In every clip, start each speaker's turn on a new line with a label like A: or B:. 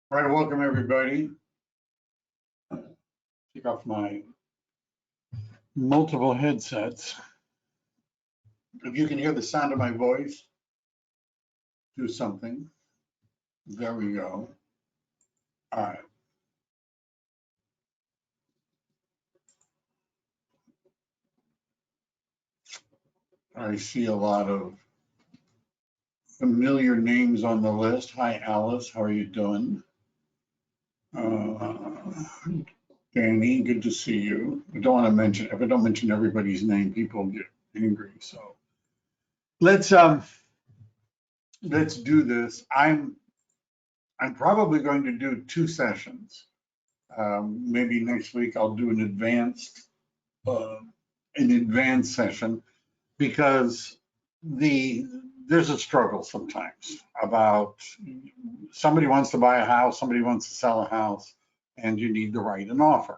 A: All right, welcome everybody. Take off my multiple headsets. If you can hear the sound of my voice, do something. There we go. All right. I see a lot of familiar names on the list. Hi, Alice. How are you doing? Danny, good to see you. I don't want to mention, if I don't mention everybody's name, people get angry. So let's do this. I'm probably going to do 2 sessions. Maybe next week I'll do an advanced session because there's a struggle sometimes about somebody wants to buy a house, somebody wants to sell a house, and you need to write an offer.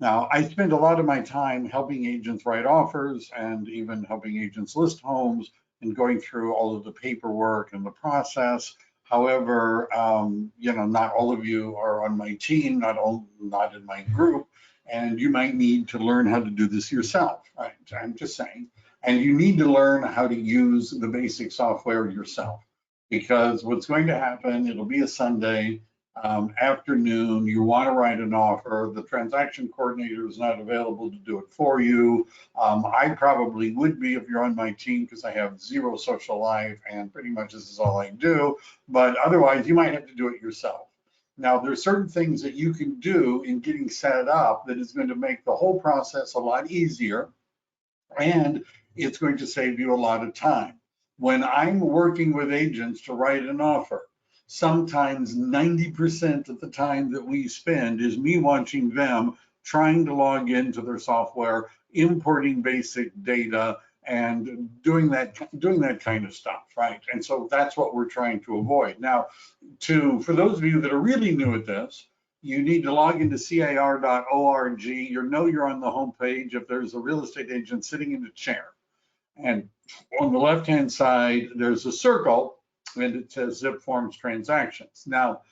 A: Now, I spend a lot of my time helping agents write offers and even helping agents list homes and going through all of the paperwork and the process. However, not all of you are on my team, not in my group, and you might need to learn how to do this yourself. Right? I'm just saying. And you need to learn how to use the basic software yourself, because what's going to happen, it'll be a Sunday afternoon, you want to write an offer, the transaction coordinator is not available to do it for you. I probably would be if you're on my team, because I have 0 social life and pretty much this is all I do, but otherwise you might have to do it yourself. Now, there's certain things that you can do in getting set up that is going to make the whole process a lot easier, and it's going to save you a lot of time. When I'm working with agents to write an offer, sometimes 90% of the time that we spend is me watching them trying to log into their software, importing basic data, and doing that kind of stuff, right? And so that's what we're trying to avoid. Now, for those of you that are really new at this, you need to log into CalDRE.org. You're on the home page if there's a real estate agent sitting in a chair. And on the left-hand side, there's a circle, and it says ZipForms transactions. Now,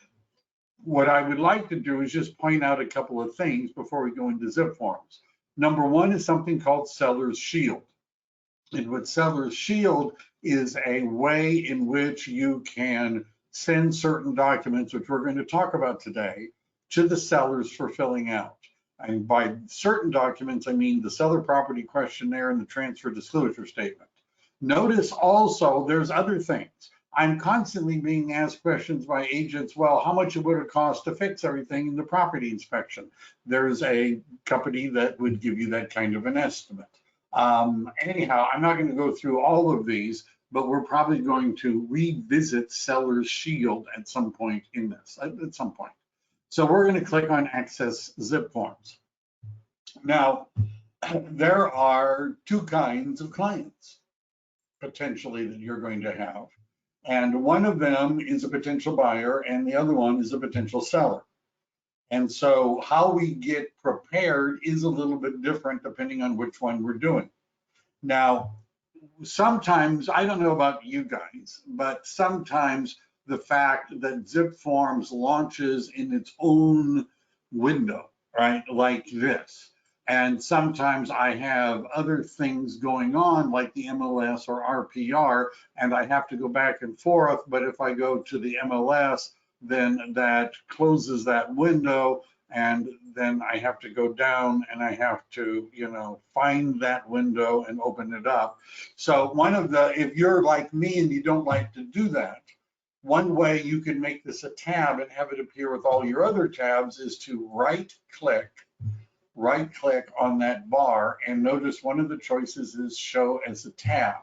A: what I would like to do is just point out a couple of things before we go into ZipForms. Number 1 is something called Seller's Shield. And what Seller's Shield is a way in which you can send certain documents, which we're going to talk about today, to the sellers for filling out. And by certain documents, I mean the seller property questionnaire and the transfer disclosure statement. Notice also there's other things. I'm constantly being asked questions by agents, well, how much would it cost to fix everything in the property inspection? There's a company that would give you that kind of an estimate. Anyhow, I'm not going to go through all of these, but we're probably going to revisit Seller's Shield at some point in this, at some point. So we're going to click on Access ZipForms. Now, there are 2 kinds of clients potentially that you're going to have. And one of them is a potential buyer and the other one is a potential seller. And so how we get prepared is a little bit different depending on which one we're doing. Now, sometimes, I don't know about you guys, but sometimes the fact that ZipForms launches in its own window, right, like this. And sometimes I have other things going on like the MLS or RPR, and I have to go back and forth. But if I go to the MLS, then that closes that window, and then I have to go down and I have to, find that window and open it up. So if you're like me and you don't like to do that, one way you can make this a tab and have it appear with all your other tabs is to right click on that bar, and notice one of the choices is show as a tab.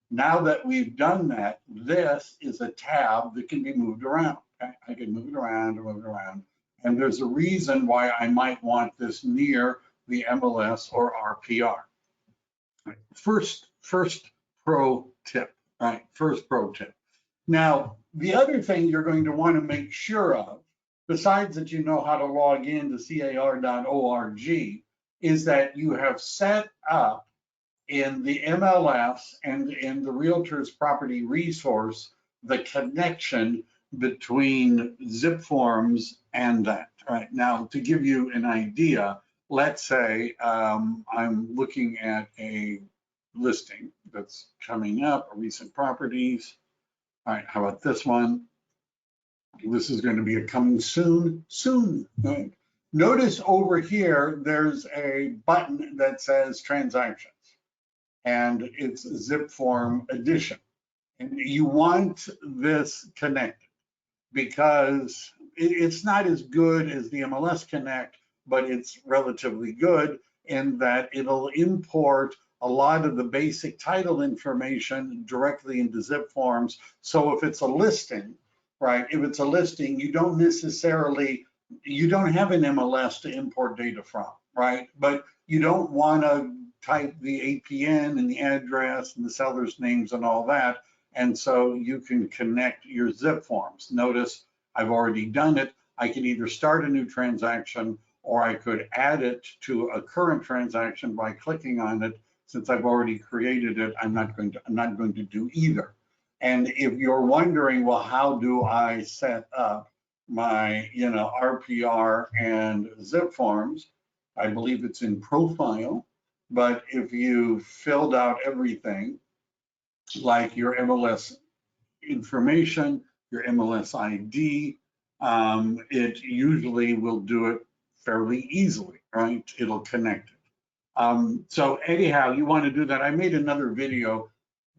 A: Now that we've done that, this is a tab that can be moved around. Okay? I can move it around and move it around. And there's a reason why I might want this near the MLS or RPR. First pro tip, right? First pro tip. Now, the other thing you're going to want to make sure of, besides that you know how to log in to CalDRE.org, is that you have set up in the MLS and in the Realtor's Property Resource the connection between ZipForms and that. Right now, to give you an idea, let's say I'm looking at a listing that's coming up, recent properties. All right, how about this one? This is going to be a coming soon, right? Notice over here, there's a button that says transactions, and it's ZipForm edition. And you want this connected because it's not as good as the MLS Connect, but it's relatively good in that it'll import a lot of the basic title information directly into ZipForms. So if it's a listing, right, if it's a listing, you don't have an MLS to import data from, right? But you don't want to type the APN and the address and the seller's names and all that. And so you can connect your ZipForms. Notice I've already done it. I can either start a new transaction or I could add it to a current transaction by clicking on it. Since I've already created it, I'm not going to do either. And if you're wondering, well, how do I set up my, RPR and ZipForms? I believe it's in profile, but if you filled out everything, like your MLS information, your MLS ID, it usually will do it fairly easily, right? It'll connect it. So anyhow, you want to do that. I made another video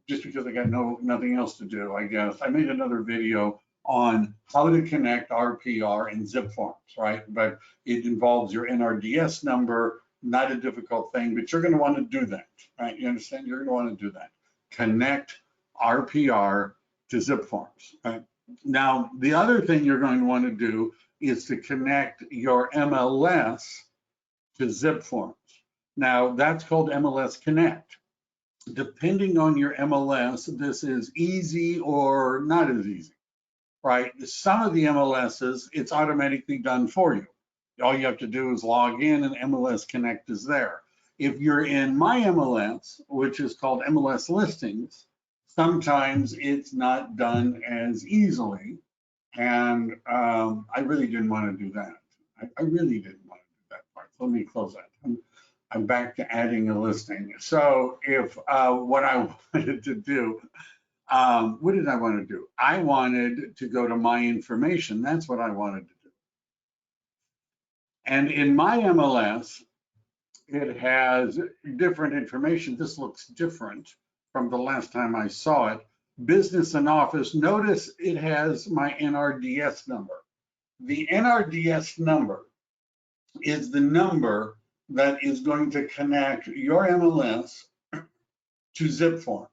A: just because I got nothing else to do, I guess. I made another video on how to connect RPR and ZipForms, right? But it involves your NRDS number, not a difficult thing, but you're going to want to do that, right? You understand? You're going to want to do that. Connect RPR to ZipForms, right? Now, the other thing you're going to want to do is to connect your MLS to ZipForms. Now, that's called MLS Connect. Depending on your MLS, this is easy or not as easy, right? Some of the MLSs, it's automatically done for you. All you have to do is log in and MLS Connect is there. If you're in my MLS, which is called MLS Listings, sometimes it's not done as easily. And I really didn't want to do that. I really didn't want to do that part. So let me close that. I'm back to adding a listing. So if what I wanted to do, what did I want to do? I wanted to go to my information. That's what I wanted to do. And in my MLS, it has different information. This looks different from the last time I saw it. Business and office, notice it has my NRDS number. The NRDS number is the number that is going to connect your MLS to ZipForms.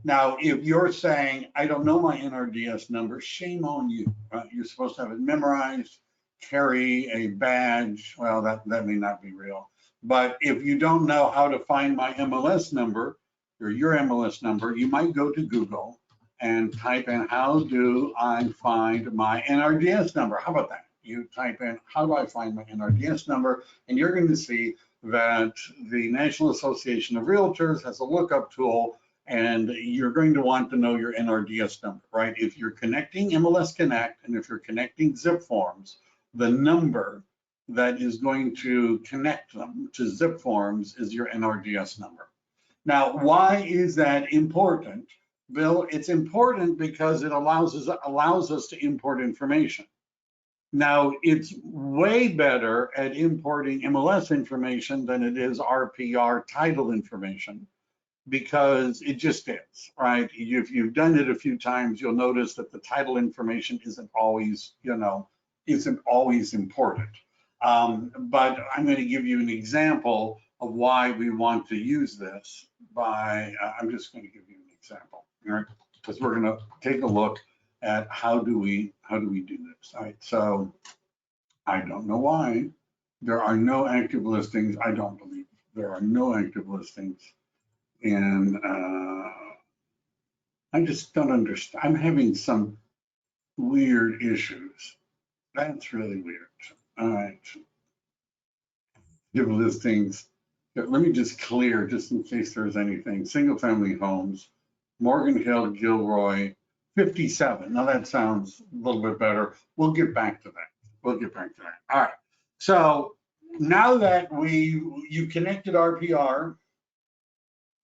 A: Now, if you're saying, I don't know my NRDS number, shame on you. Right? You're supposed to have it memorized, carry a badge. Well, that may not be real. But if you don't know how to find my MLS number or your MLS number, you might go to Google and type in, how do I find my NRDS number? How about that? You type in, how do I find my NRDS number? And you're going to see that the National Association of Realtors has a lookup tool, and you're going to want to know your NRDS number, right? If you're connecting MLS Connect and if you're connecting ZipForms, the number that is going to connect them to ZipForms is your NRDS number. Now, why is that important? Bill, it's important because it allows us to import information. Now, it's way better at importing MLS information than it is RPR title information, because it just is, right? If you've done it a few times, you'll notice that the title information isn't always, important. But I'm going to give you an example of why we want to use this by, I'm just going to give you an example, right? Because we're going to take a look at how do we do this, right? So I don't know why there are no active listings. I don't believe there are no active listings, and I just don't understand. I'm having some weird issues. That's really weird. All right, active listings. Let me just clear, just in case there's anything. Single family homes, Morgan Hill, Gilroy, 57. Now that sounds a little bit better. We'll get back to that. We'll get back to that. All right. So now that you connected RPR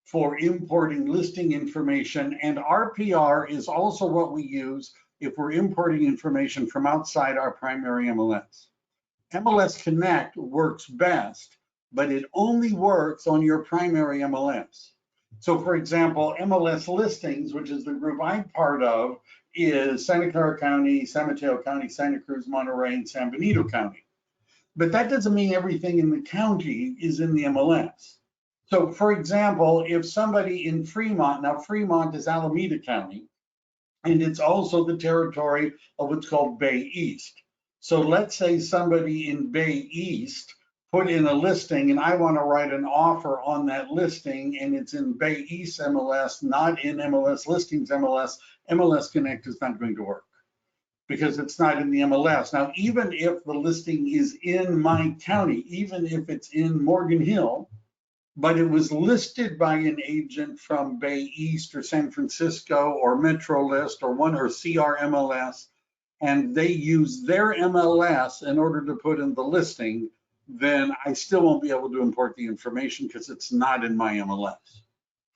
A: for importing listing information, and RPR is also what we use if we're importing information from outside our primary MLS. MLS Connect works best, but it only works on your primary MLS. So for example, MLS Listings, which is the group I'm part of, is Santa Clara County, San Mateo County, Santa Cruz, Monterey, and San Benito County. But that doesn't mean everything in the county is in the MLS. So for example, if somebody in Fremont, now Fremont is Alameda County, and it's also the territory of what's called Bay East. So let's say somebody in Bay East put in a listing and I want to write an offer on that listing and it's in Bay East MLS, not in MLS Listings MLS, MLS Connect is not going to work because it's not in the MLS. Now, even if the listing is in my county, even if it's in Morgan Hill, but it was listed by an agent from Bay East or San Francisco or Metro List or CRMLS, and they use their MLS in order to put in the listing, then I still won't be able to import the information because it's not in my MLS.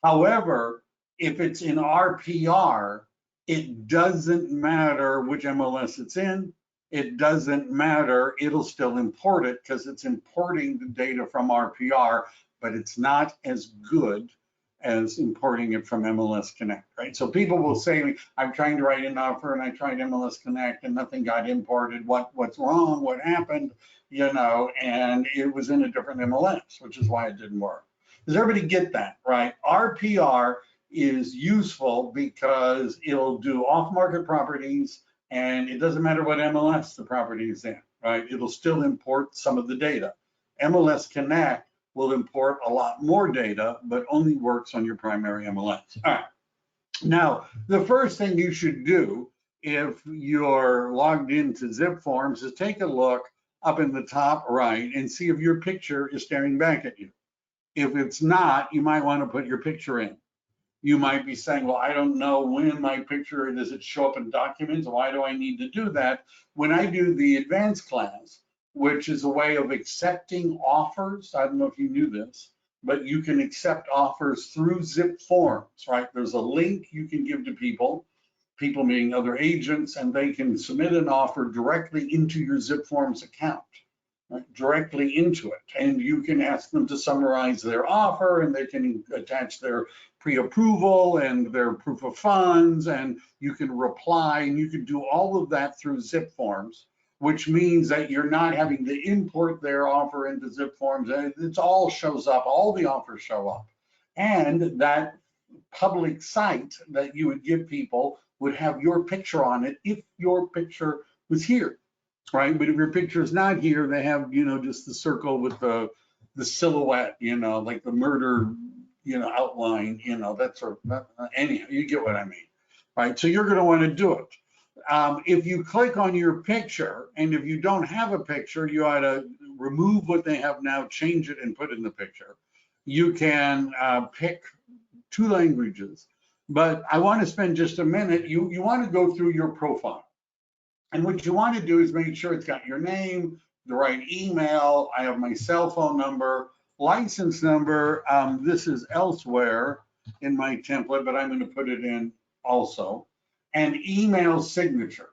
A: However, if it's in RPR, it doesn't matter which MLS it's in. It doesn't matter. It'll still import it because it's importing the data from RPR, but it's not as good as importing it from MLS Connect, right? So people will say, I'm trying to write an offer and I tried MLS Connect and nothing got imported. What's wrong? What happened? You know, and it was in a different MLS, which is why it didn't work. Does everybody get that, right? RPR is useful because it'll do off-market properties and it doesn't matter what MLS the property is in, right? It'll still import some of the data. MLS Connect will import a lot more data, but only works on your primary MLS. All right. Now, the first thing you should do if you're logged into ZipForms is take a look up in the top right and see if your picture is staring back at you. If it's not, you might want to put your picture in. You might be saying, well, I don't know when my picture, does it show up in documents? Why do I need to do that? When I do the advanced class, which is a way of accepting offers, I don't know if you knew this, but you can accept offers through ZipForms, right? There's a link you can give to people meaning other agents, and they can submit an offer directly into your ZipForms account, right? Directly into it. And you can ask them to summarize their offer, and they can attach their pre-approval and their proof of funds, and you can reply, and you can do all of that through ZipForms, which means that you're not having to import their offer into ZipForms. It all shows up, all the offers show up. And that public site that you would give people would have your picture on it if your picture was here, right? But if your picture is not here, they have, you know, just the circle with the silhouette, you know, like the murder, you know, outline, you know, that sort of, anyhow, you get what I mean, right? So you're going to want to do it. If you click on your picture, and if you don't have a picture, you ought to remove what they have now, change it, and put in the picture. You can pick 2 languages, but I want to spend just a minute. You want to go through your profile. And what you want to do is make sure it's got your name, the right email. I have my cell phone number, license number. This is elsewhere in my template, but I'm going to put it in also. And email signature.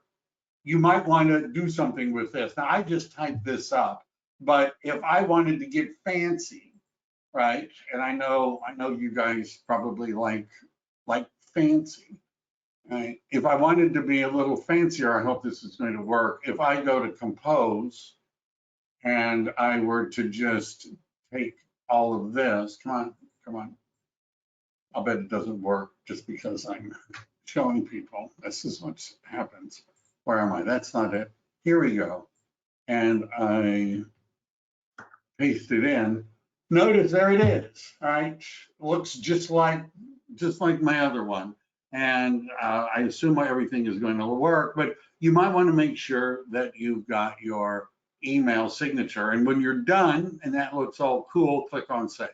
A: You might want to do something with this. Now, I just typed this up, but if I wanted to get fancy, right? And I know you guys probably like fancy, right? If I wanted to be a little fancier, I hope this is going to work. If I go to compose and I were to just take all of this, come on. I'll bet it doesn't work just because I'm showing people. This is what happens. Where am I? That's not it. Here we go. And I paste it in. Notice there it is, right? Looks just like my other one. And I assume everything is going to work, but you might want to make sure that you've got your email signature. And when you're done and that looks all cool, click on save.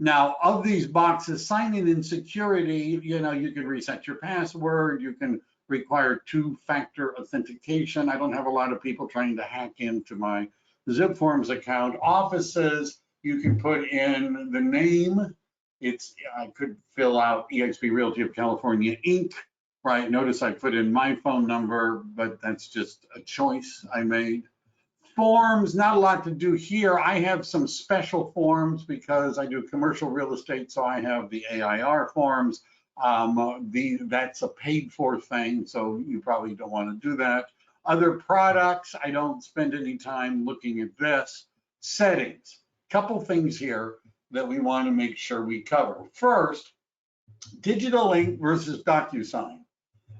A: Now, of these boxes, signing in security, you can reset your password, you can require two-factor authentication. I don't have a lot of people trying to hack into my ZipForms account. Offices, you can put in the name. I could fill out eXp Realty of California, Inc. Right, notice I put in my phone number, but that's just a choice I made. Forms, not a lot to do here. I have some special forms because I do commercial real estate, so I have the AIR forms. That's a paid for thing, so you probably don't want to do that. Other products, I don't spend any time looking at this. Settings, couple things here that we want to make sure we cover. First, digital link versus DocuSign.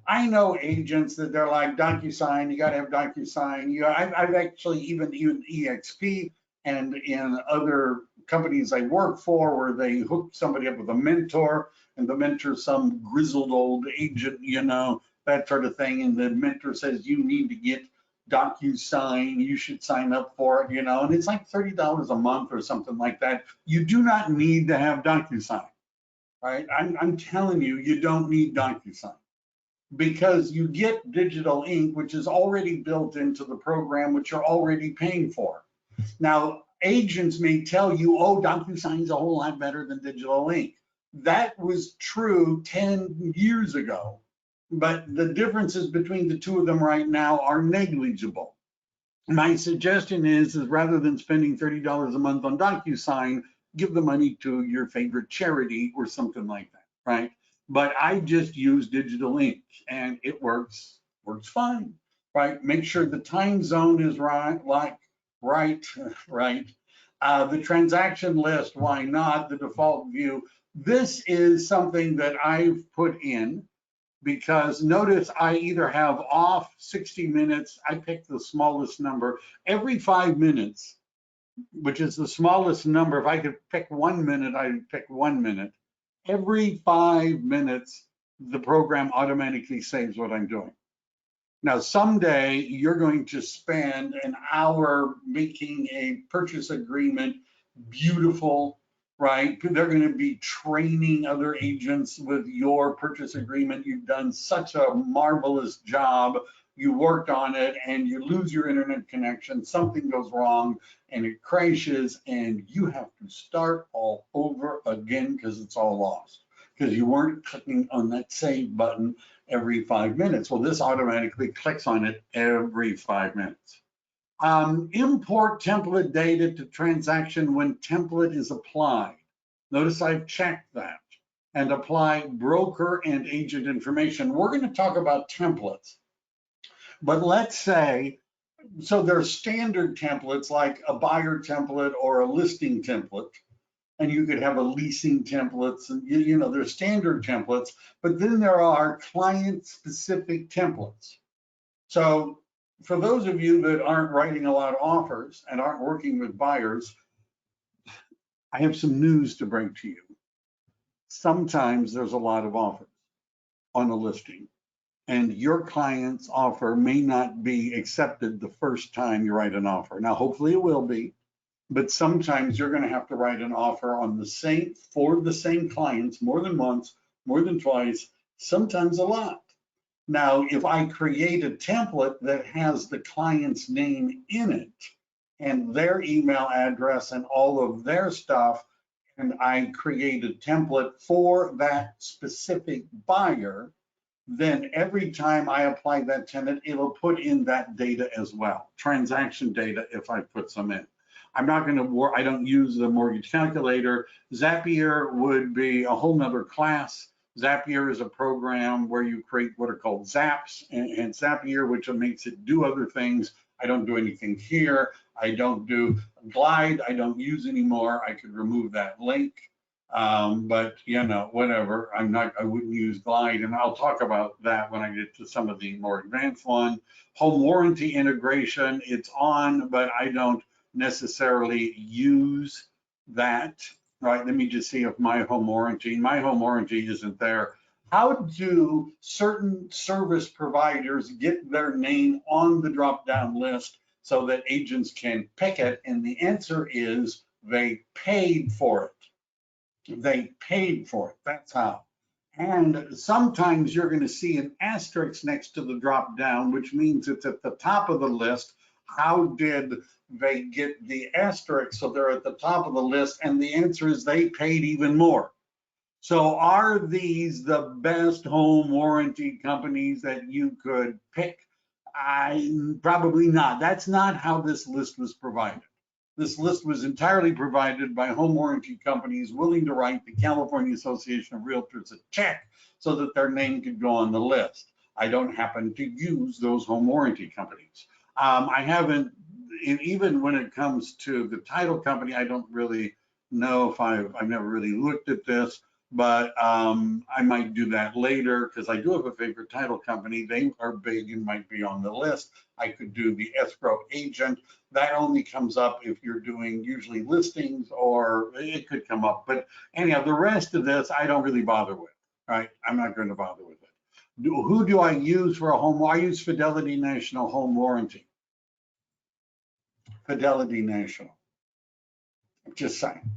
A: I know agents that they're like, DocuSign, you got to have DocuSign. I've actually even EXP and in other companies I work for where they hook somebody up with a mentor, and the mentor's some grizzled old agent, that sort of thing. And the mentor says, you need to get DocuSign, you should sign up for it, and it's like $30 a month or something like that. You do not need to have DocuSign, right? I'm telling you, you don't need DocuSign, because you get digital ink, which is already built into the program, which you're already paying for. Now, agents may tell you, oh, DocuSign is a whole lot better than digital ink. That was true 10 years ago, but the differences between the two of them right now are negligible. My suggestion is rather than spending $30 a month on DocuSign, give the money to your favorite charity or something like that, right? But I just use digital ink and it works fine, right? Make sure the time zone is right. The transaction list, why not? The default view. This is something that I've put in because notice I either have off 60 minutes, I pick the smallest number, every 5 minutes, which is the smallest number. If I could pick 1 minute, I'd pick 1 minute. Every 5 minutes, the program automatically saves what I'm doing. Now, someday you're going to spend an hour making a purchase agreement beautiful, right? They're going to be training other agents with your purchase agreement. You've done such a marvelous job. You worked on it and you lose your internet connection, something goes wrong and it crashes and you have to start all over again because it's all lost because you weren't clicking on that save button every 5 minutes. Well, this automatically clicks on it every 5 minutes. Import template data to transaction when template is applied. Notice I've checked that. And apply broker and agent information. We're going to talk about templates. But let's say, so there's standard templates like a buyer template or a listing template, and you could have a leasing templates, and there's standard templates, but then there are client-specific templates. So for those of you that aren't writing a lot of offers and aren't working with buyers, I have some news to bring to you. Sometimes there's a lot of offers on a listing, and your client's offer may not be accepted the first time you write an offer. Now, hopefully it will be, but sometimes you're going to have to write an offer for the same clients more than once, more than twice, sometimes a lot. Now, if I create a template that has the client's name in it and their email address and all of their stuff, and I create a template for that specific buyer, then every time I apply that tenant, it'll put in that data as well, transaction data if I put some in. I'm not going to I don't use the mortgage calculator. Zapier would be a whole nother class. Zapier is a program where you create what are called zaps, and Zapier, which makes it do other things. I don't do anything here. I don't do Glide. I don't use anymore. I could remove that link. But whatever. I wouldn't use Glide, and I'll talk about that when I get to some of the more advanced one. Home warranty integration, it's on, but I don't necessarily use that. Right, let me just see if my home warranty isn't there. How do certain service providers get their name on the drop-down list so that agents can pick it? And the answer is they paid for it. They paid for it. That's how. And sometimes you're going to see an asterisk next to the drop down, which means it's at the top of the list. How did they get the asterisk so they're at the top of the list? And the answer is they paid even more. So are these the best home warranty companies that you could pick? Probably not. That's not how this list was provided. This list was entirely provided by home warranty companies willing to write the California Association of Realtors a check so that their name could go on the list. I don't happen to use those home warranty companies. I haven't, even when it comes to the title company, I don't really know if I've never really looked at this, but I might do that later because I do have a favorite title company. They are big and might be on the list. I could do the escrow agent. That only comes up if you're doing usually listings, or it could come up. But anyhow, the rest of this, I don't really bother with, right? I'm not going to bother with it. Who do I use for a home? I use Fidelity National Home Warranty. Fidelity National. Just saying,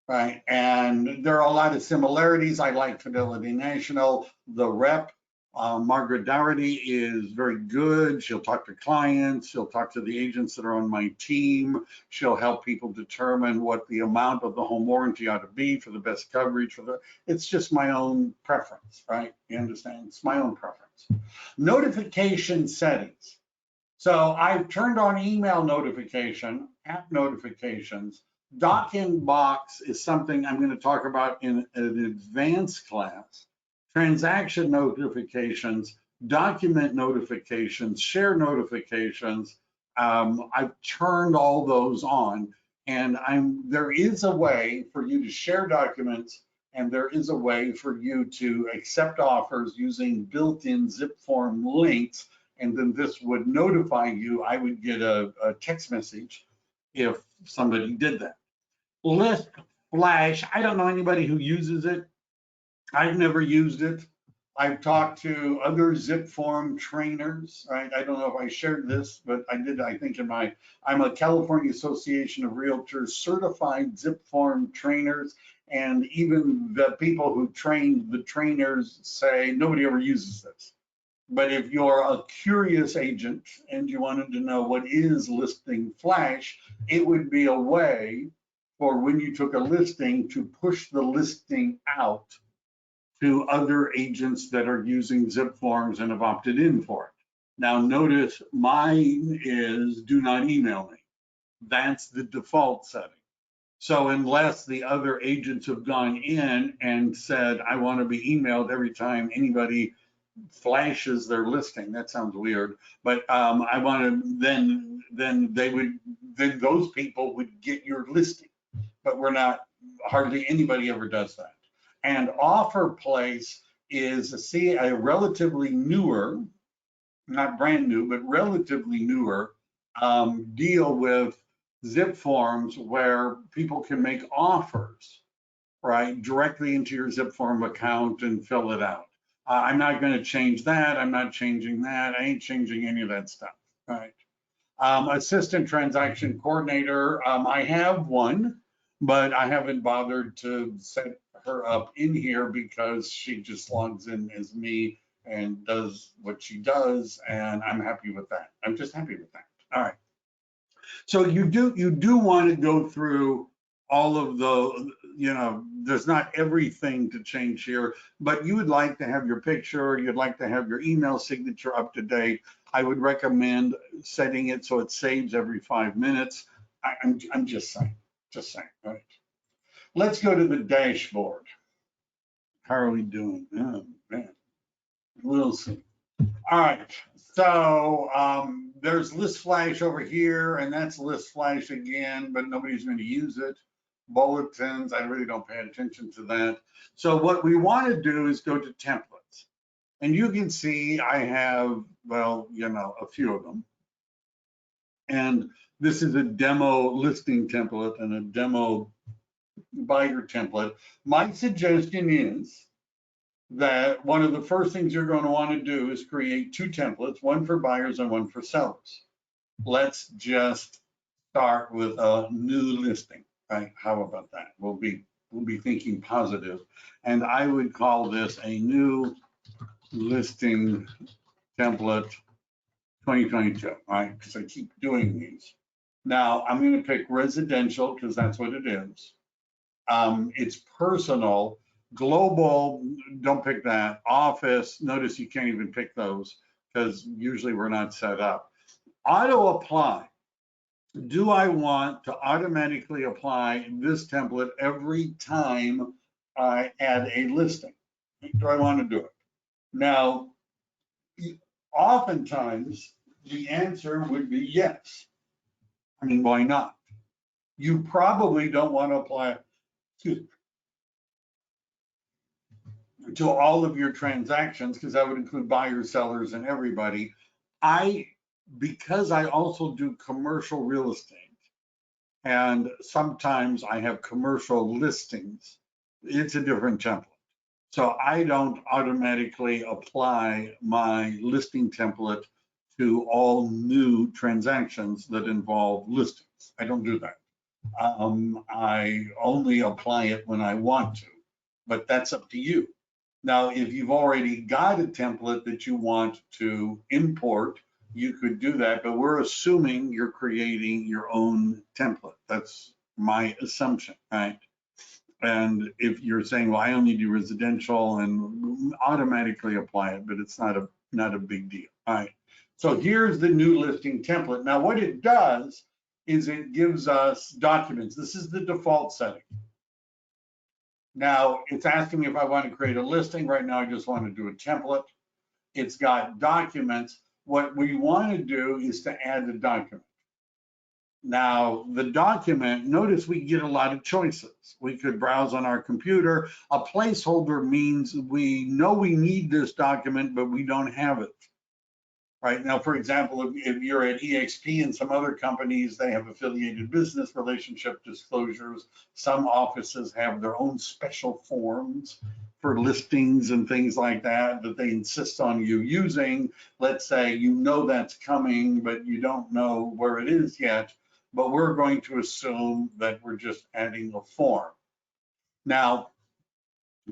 A: right? And there are a lot of similarities. I like Fidelity National. The rep, Margaret Dougherty, is very good. She'll talk to clients. She'll talk to the agents that are on my team. She'll help people determine what the amount of the home warranty ought to be for the best coverage. It's just my own preference, right? You understand? It's my own preference. Notification settings. So I've turned on email notification, app notifications. Doc Inbox is something I'm going to talk about in an advanced class. Transaction notifications, document notifications, share notifications. I've turned all those on, and there is a way for you to share documents, and there is a way for you to accept offers using built-in ZipForm links, and then this would notify you. I would get a text message if somebody did that. List Flash, I don't know anybody who uses it. I've never used it. I've talked to other ZipForm trainers, right? I don't know if I shared this, but I did, I think I'm a California Association of Realtors certified ZipForm trainers, and even the people who train the trainers say nobody ever uses this. But if you're a curious agent and you wanted to know what is Listing Flash, it would be a way for when you took a listing to push the listing out to other agents that are using ZipForms and have opted in for it. Now notice mine is do not email me. That's the default setting. So unless the other agents have gone in and said, I want to be emailed every time anybody flashes their listing, that sounds weird, but I want to, then those people would get your listing, but we're not, hardly anybody ever does that. And Offer Place is a relatively newer, not brand new, but relatively newer deal with ZipForms where people can make offers, right, directly into your ZipForm account and fill it out. I'm not going to change that. I'm not changing that. I ain't changing any of that stuff, right? Assistant Transaction Coordinator, I have one, but I haven't bothered to set her up in here because she just logs in as me and does what she does, and I'm happy with that. I'm just happy with that. All right. So you do want to go through all of the, there's not everything to change here, but you would like to have your picture, you'd like to have your email signature up to date. I would recommend setting it so it saves every 5 minutes. I'm just saying, all right. Let's go to the dashboard. How are we doing? Oh, man. We'll see. All right, so there's List Flash over here, and that's List Flash again, but nobody's going to use it. Bulletins, I really don't pay attention to that. So what we want to do is go to templates. And you can see I have, well, a few of them. And this is a demo listing template and a demo buyer template. My suggestion is that one of the first things you're going to want to do is create 2 templates, one for buyers and one for sellers. Let's just start with a new listing, right? How about that? We'll be will be thinking positive. And I would call this a new listing template 2022, right? Because I keep doing these. Now I'm going to pick residential because that's what it is. It's personal. Global, don't pick that. Office, notice you can't even pick those because usually we're not set up. Auto apply. Do I want to automatically apply this template every time I add a listing? Do I want to do it? Now, oftentimes the answer would be yes. I mean, why not? You probably don't want to apply to all of your transactions because that would include buyers, sellers, and everybody. Because I also do commercial real estate, and sometimes I have commercial listings, it's a different template. So I don't automatically apply my listing template to all new transactions that involve listings. I don't do that. I only apply it when I want to, but that's up to you. Now, if you've already got a template that you want to import, you could do that, but we're assuming you're creating your own template. That's my assumption, right? And if you're saying, well, I only do residential, and automatically apply it, but it's not a big deal. All right. So here's the new listing template. Now, what it does is it gives us documents. This is the default setting. Now, it's asking me if I want to create a listing. Right now, I just want to do a template. It's got documents. What we want to do is to add a document. Now, the document, notice we get a lot of choices. We could browse on our computer. A placeholder means we know we need this document, but we don't have it. Right now, for example, if you're at EXP and some other companies, they have affiliated business relationship disclosures. Some offices have their own special forms for listings and things like that that they insist on you using. Let's say you know that's coming, but you don't know where it is yet. But we're going to assume that we're just adding a form. Now,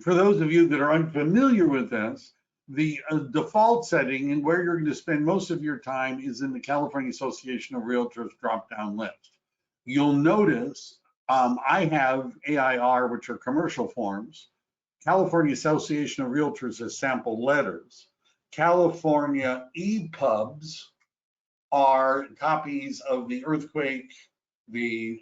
A: for those of you that are unfamiliar with this, the default setting and where you're going to spend most of your time is in the California Association of Realtors drop-down list. You'll notice I have AIR, which are commercial forms. California Association of Realtors has sample letters. California EPUBs are copies of the earthquake, the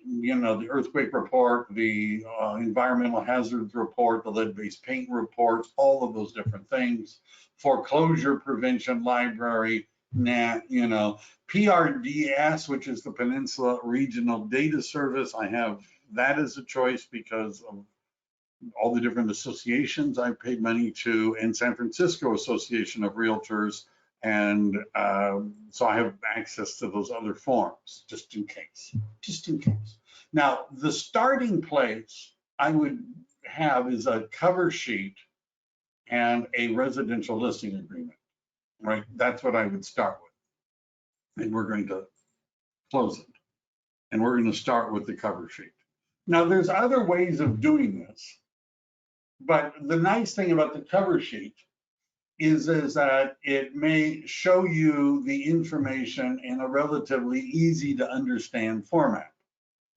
A: earthquake report, the environmental hazards report, the lead-based paint reports, all of those different things. Foreclosure prevention library, PRDS, which is the Peninsula Regional Data Service. I have that as a choice because of all the different associations I paid money to, and San Francisco Association of Realtors. And so I have access to those other forms, just in case. Now, the starting place I would have is a cover sheet and a residential listing agreement, right? That's what I would start with. And we're going to close it. And we're going to start with the cover sheet. Now, there's other ways of doing this, but the nice thing about the cover sheet is that it may show you the information in a relatively easy to understand format.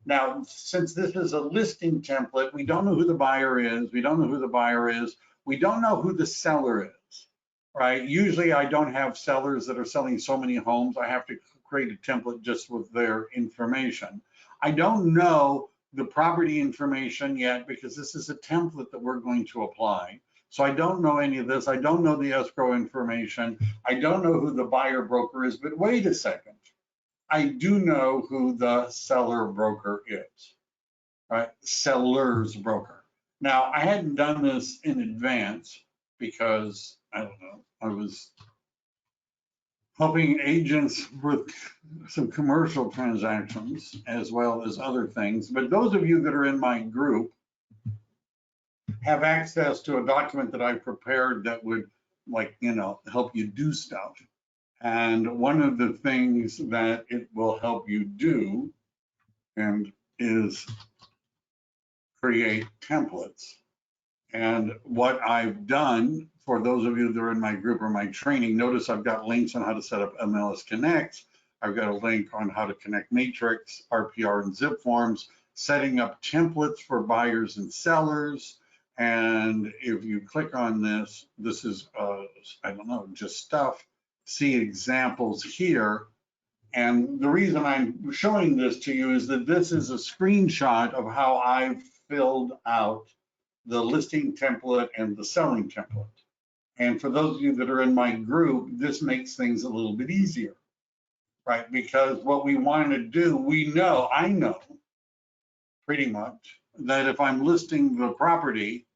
A: Now, since this is a listing template, we don't know who the buyer is. We don't know who the buyer is. We don't know who the seller is, right? Usually I don't have sellers that are selling so many homes. I have to create a template just with their information. I don't know the property information yet because this is a template that we're going to apply. So I don't know any of this. I don't know the escrow information. I don't know who the buyer broker is, but wait a second. I do know who the seller broker is, right? Seller's broker. Now, I hadn't done this in advance because, I don't know, I was helping agents with some commercial transactions as well as other things. But those of you that are in my group have access to a document that I prepared that would, help you do stuff. And one of the things that it will help you do is create templates. And what I've done, for those of you that are in my group or my training, notice I've got links on how to set up MLS Connect. I've got a link on how to connect Matrix, RPR, and ZipForms, setting up templates for buyers and sellers. And if you click on this, this is, I don't know, just stuff. See examples here. And the reason I'm showing this to you is that this is a screenshot of how I've filled out the listing template and the selling template. And for those of you that are in my group, this makes things a little bit easier, right? Because what we want to do, I know pretty much that if I'm listing the property,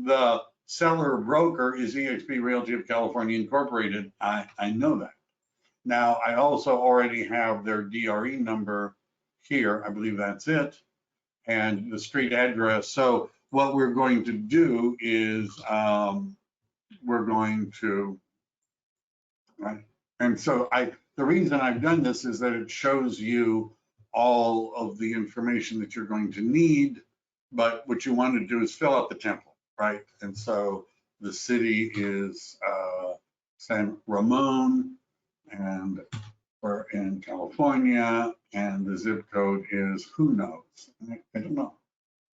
A: the seller broker is eXp Realty of California Incorporated. I know that. Now, I also already have their DRE number here. I believe that's it. And the street address. So what we're going to do is we're going to, right? And so the reason I've done this is that it shows you all of the information that you're going to need, but what you want to do is fill out the template, right? And so the city is San Ramon, and we're in California, and the zip code is who knows? I don't know.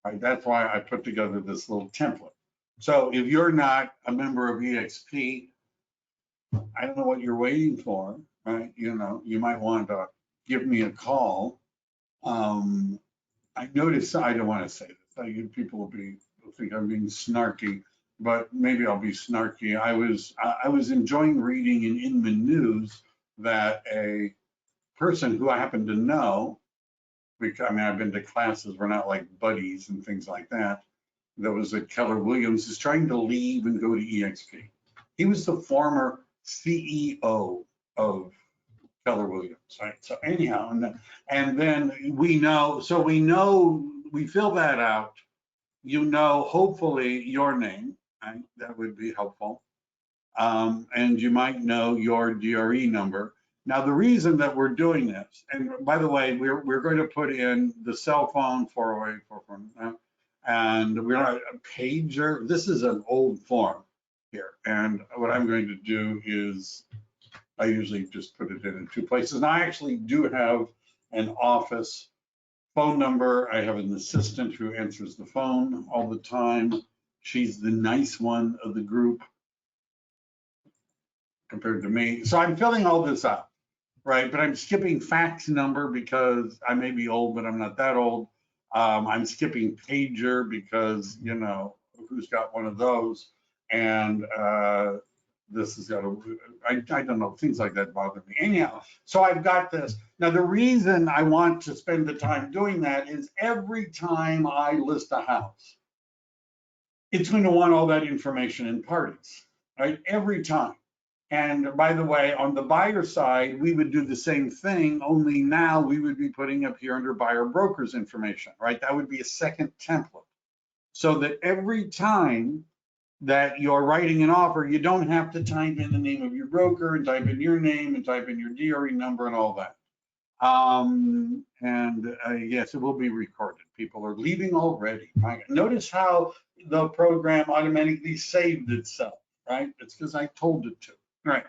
A: Right? That's why I put together this little template. So if you're not a member of EXP, I don't know what you're waiting for, right? You know, you might want to give me a call. I noticed, I don't want to say this, people will think I'm being snarky, but maybe I'll be snarky. I was enjoying reading in Inman News that a person who I happen to know, because I mean, I've been to classes, we're not like buddies and things like that. That was at Keller Williams, is trying to leave and go to EXP. He was the former CEO of Keller Williams, right? So anyhow, and then we know, we fill that out. You know, hopefully your name, right? That would be helpful. And you might know your DRE number. Now, the reason that we're doing this, and by the way, we're going to put in the cell phone 40844, and we're not a pager. This is an old form here. And what I'm going to do is I usually just put it in two places. And I actually do have an office phone number. I have an assistant who answers the phone all the time. She's the nice one of the group compared to me. So I'm filling all this out, right? But I'm skipping fax number because I may be old, but I'm not that old. I'm skipping pager because, you know, who's got one of those? And this has got I don't know, things like that bother me. Anyhow, so I've got this. Now, the reason I want to spend the time doing that is every time I list a house, it's going to want all that information in parties, right? Every time. And by the way, on the buyer side, we would do the same thing, only now we would be putting up here under buyer brokers information, right? That would be a second template. So that every time that you're writing an offer, you don't have to type in the name of your broker and type in your name and type in your DRE number and all that. Yes, it will be recorded. People are leaving already. Right? Notice how the program automatically saved itself, right? It's because I told it to, right?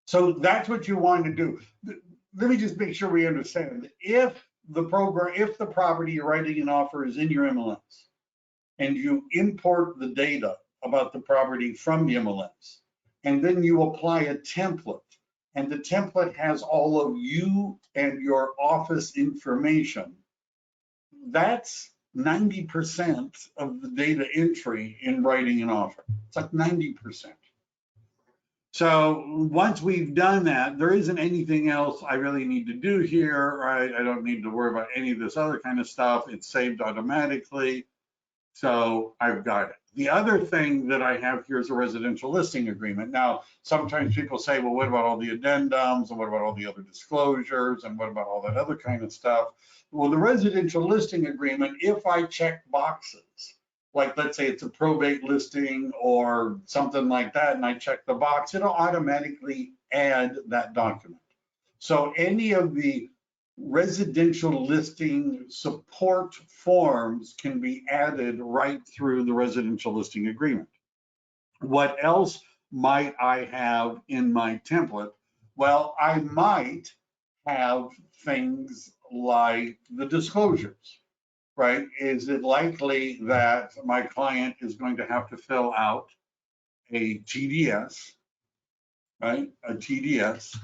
A: So that's what you want to do. Let me just make sure we understand. If the property you're writing an offer is in your MLS, and you import the data about the property from the MLS, and then you apply a template, and the template has all of you and your office information, that's 90% of the data entry in writing an offer. It's like 90%. So once we've done that, there isn't anything else I really need to do here, right? I don't need to worry about any of this other kind of stuff. It's saved automatically. So I've got it. The other thing that I have here is a residential listing agreement. Now, sometimes people say, well, what about all the addendums and what about all the other disclosures and what about all that other kind of stuff? Well, the residential listing agreement, if I check boxes, like let's say it's a probate listing or something like that, and I check the box, it'll automatically add that document. So any of the residential listing support forms can be added right through the residential listing agreement. What else might I have in my template? Well, I might have things like the disclosures, right? Is it likely that my client is going to have to fill out a TDS, right? A TDS.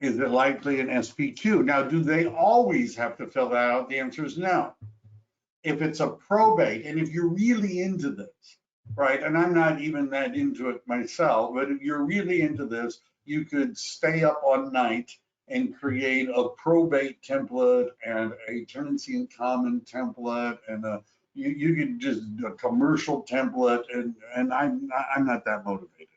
A: Is it likely an SPQ? Now, do they always have to fill that out? The answer is no. If it's a probate, and if you're really into this, right, and I'm not even that into it myself, but if you're really into this, you could stay up all night and create a probate template and a tenancy in common template and you could just a commercial template, and I'm not that motivated,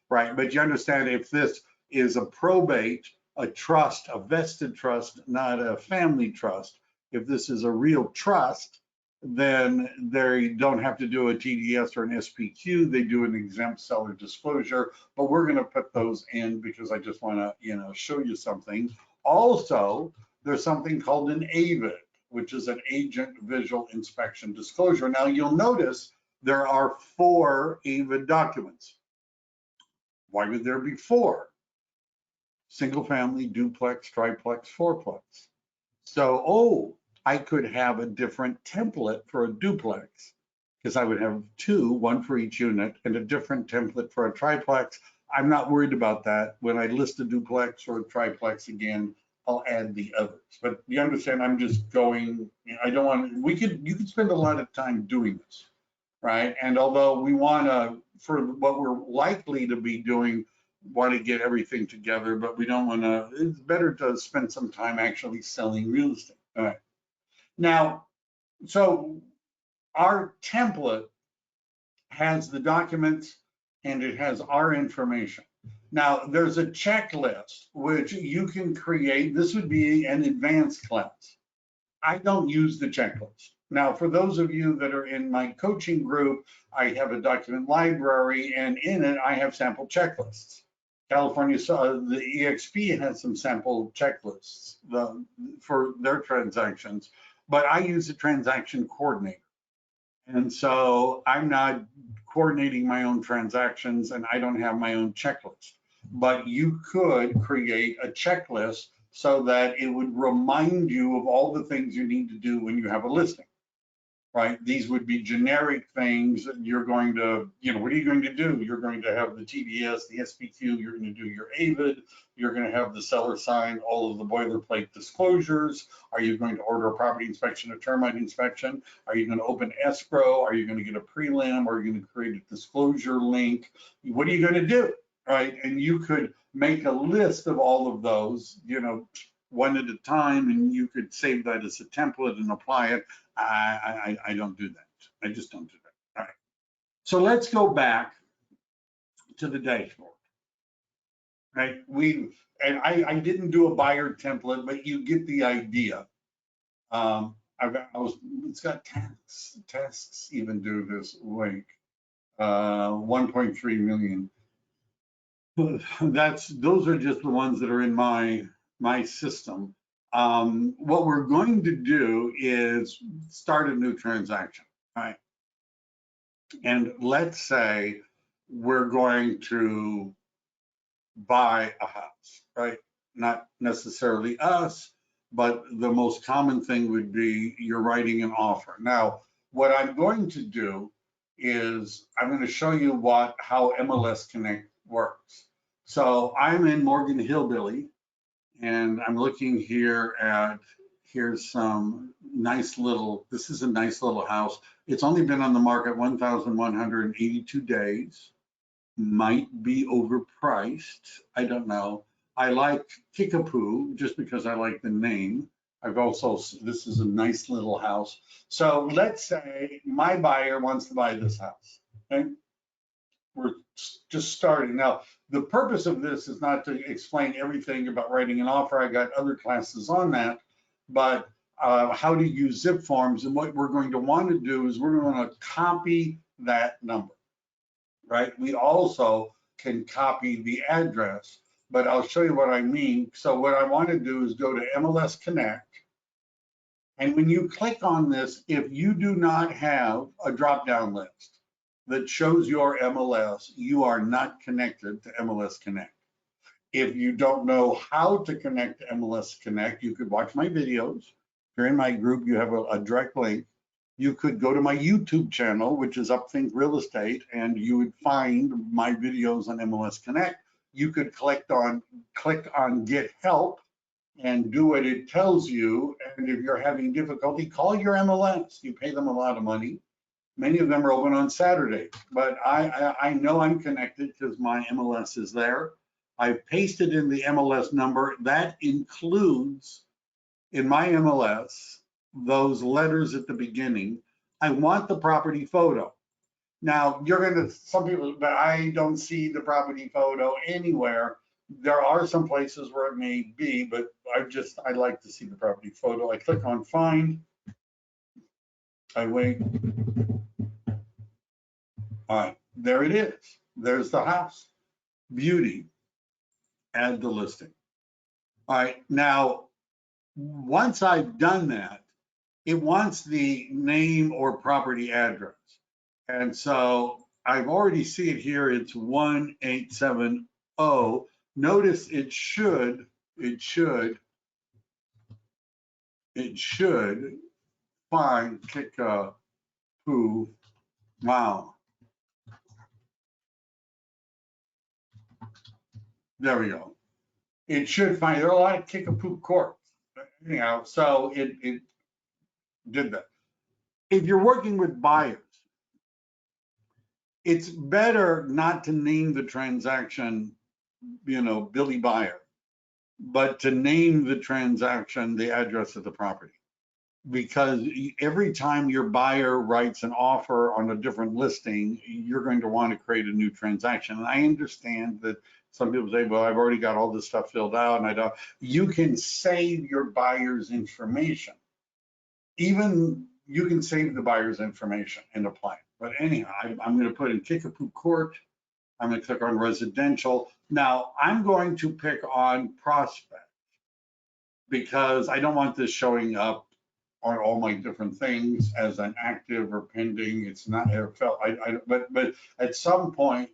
A: right? But you understand, if this is a probate, a trust, a vested trust, not a family trust, if this is a real trust, then they don't have to do a TDS or an SPQ. They do an exempt seller disclosure, but we're going to put those in because I just want to, show you something. Also, there's something called an AVID, which is an agent visual inspection disclosure. Now, you'll notice there are 4 AVID documents. Why would there be 4? Single family, duplex, triplex, fourplex. So, I could have a different template for a duplex because I would have 2, 1 for each unit, and a different template for a triplex. I'm not worried about that. When I list a duplex or a triplex again, I'll add the others. But you understand, I'm just going, I don't want, you could spend a lot of time doing this, right? And although we want to, for what we're likely to be doing, want to get everything together, but we don't want to, it's better to spend some time actually selling real estate. All right. Now, so our template has the documents and it has our information. Now, there's a checklist which you can create. This would be an advanced class. I don't use the checklist. Now, for those of you that are in my coaching group, I have a document library, and in it, I have sample checklists. California, the EXP has some sample checklists for their transactions, but I use a transaction coordinator. And so I'm not coordinating my own transactions and I don't have my own checklist. But you could create a checklist so that it would remind you of all the things you need to do when you have a listing, right? These would be generic things that you're going to, what are you going to do? You're going to have the TDS, the SPQ, you're going to do your AVID, you're going to have the seller sign all of the boilerplate disclosures. Are you going to order a property inspection, a termite inspection? Are you going to open escrow? Are you going to get a prelim? Are you going to create a disclosure link? What are you going to do, right? And you could make a list of all of those, one at a time, and you could save that as a template and apply it. I don't do that. I just don't do that. All right. So let's go back to the dashboard. Right. I didn't do a buyer template, but you get the idea. It's got tasks even do this link. 1.3 million. Those are just the ones that are in my system. What we're going to do is start a new transaction, right? And let's say we're going to buy a house, right? Not necessarily us, but the most common thing would be you're writing an offer. Now, what I'm going to do is I'm going to show you how MLS Connect works. So I'm in Morgan Hillbilly, and I'm looking here at, here's some nice little, this is a nice little house. It's only been on the market 1,182 days. Might be overpriced. I don't know. I like Kickapoo just because I like the name. This is a nice little house. So let's say my buyer wants to buy this house. Okay? We're just starting. Now, the purpose of this is not to explain everything about writing an offer. I got other classes on that, but how to use ZipForms. And what we're going to want to do is we're going to copy that number, right? We also can copy the address, but I'll show you what I mean. So what I want to do is go to MLS Connect. And when you click on this, if you do not have a drop-down list that shows your MLS, you are not connected to MLS Connect. If you don't know how to connect to MLS Connect, you could watch my videos. If you're in my group, you have a direct link. You could go to my YouTube channel, which is Upthink Real Estate, and you would find my videos on MLS Connect. You could click on Get Help and do what it tells you. And if you're having difficulty, call your MLS. You pay them a lot of money. Many of them are open on Saturday, but I know I'm connected because my MLS is there. I've pasted in the MLS number. That includes in my MLS those letters at the beginning. I want the property photo. Now, some people, but I don't see the property photo anywhere. There are some places where it may be, but I like to see the property photo. I click on find. I wait. All right, there it is. There's the house. Beauty. Add the listing. All right, now, once I've done that, it wants the name or property address. And so I've already see it here. It's 1870. Notice it should find Kickapoo. Wow. There we go. It should find, there are a lot of Kickapoo courts. Anyhow, so it did that. If you're working with buyers, it's better not to name the transaction, Billy Buyer, but to name the transaction the address of the property. Because every time your buyer writes an offer on a different listing, you're going to want to create a new transaction. And I understand that some people say, well, I've already got all this stuff filled out and I don't. You can save your buyer's information. Even you can save the buyer's information and apply it. But anyhow, I'm going to put in Kickapoo Court. I'm going to click on residential. Now I'm going to pick on prospect because I don't want this showing up on all my different things as an active or pending. It's not, but at some point,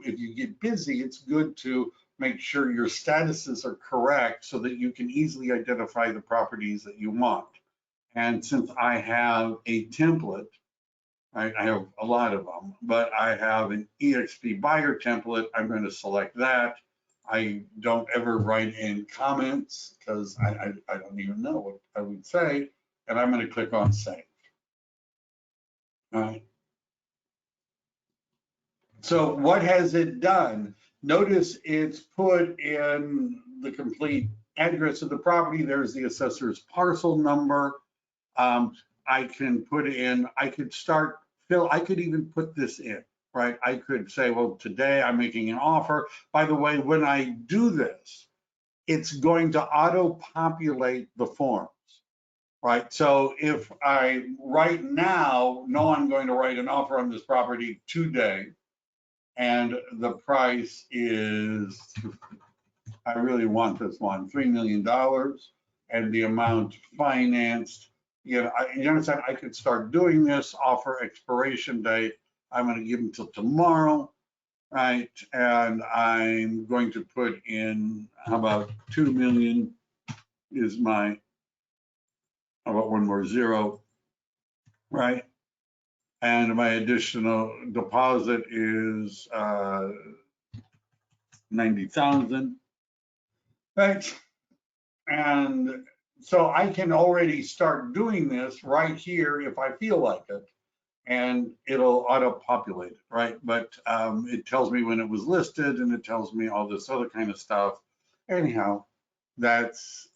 A: if you get busy, it's good to make sure your statuses are correct so that you can easily identify the properties that you want. And since I have a template, I have a lot of them, but I have an EXP buyer template. I'm going to select that. I don't ever write in comments because I don't even know what I would say. And I'm going to click on save. All right. So what has it done? Notice it's put in the complete address of the property. There's the assessor's parcel number. I can put in, I could start, Phil, I could even put this in, right? I could say, well, today I'm making an offer. By the way, when I do this, it's going to auto-populate the forms, right? So if I right now know I'm going to write an offer on this property today, and the price is, I really want this one, $3 million, and the amount financed, you understand, I could start doing this, offer expiration date, I'm going to give them till tomorrow, right? And I'm going to put in, how about 2 million is my, how about one more zero, right? And my additional deposit is 90,000, right? And so I can already start doing this right here if I feel like it, and it'll auto-populate it, right? But it tells me when it was listed, and it tells me all this other kind of stuff. Anyhow, that's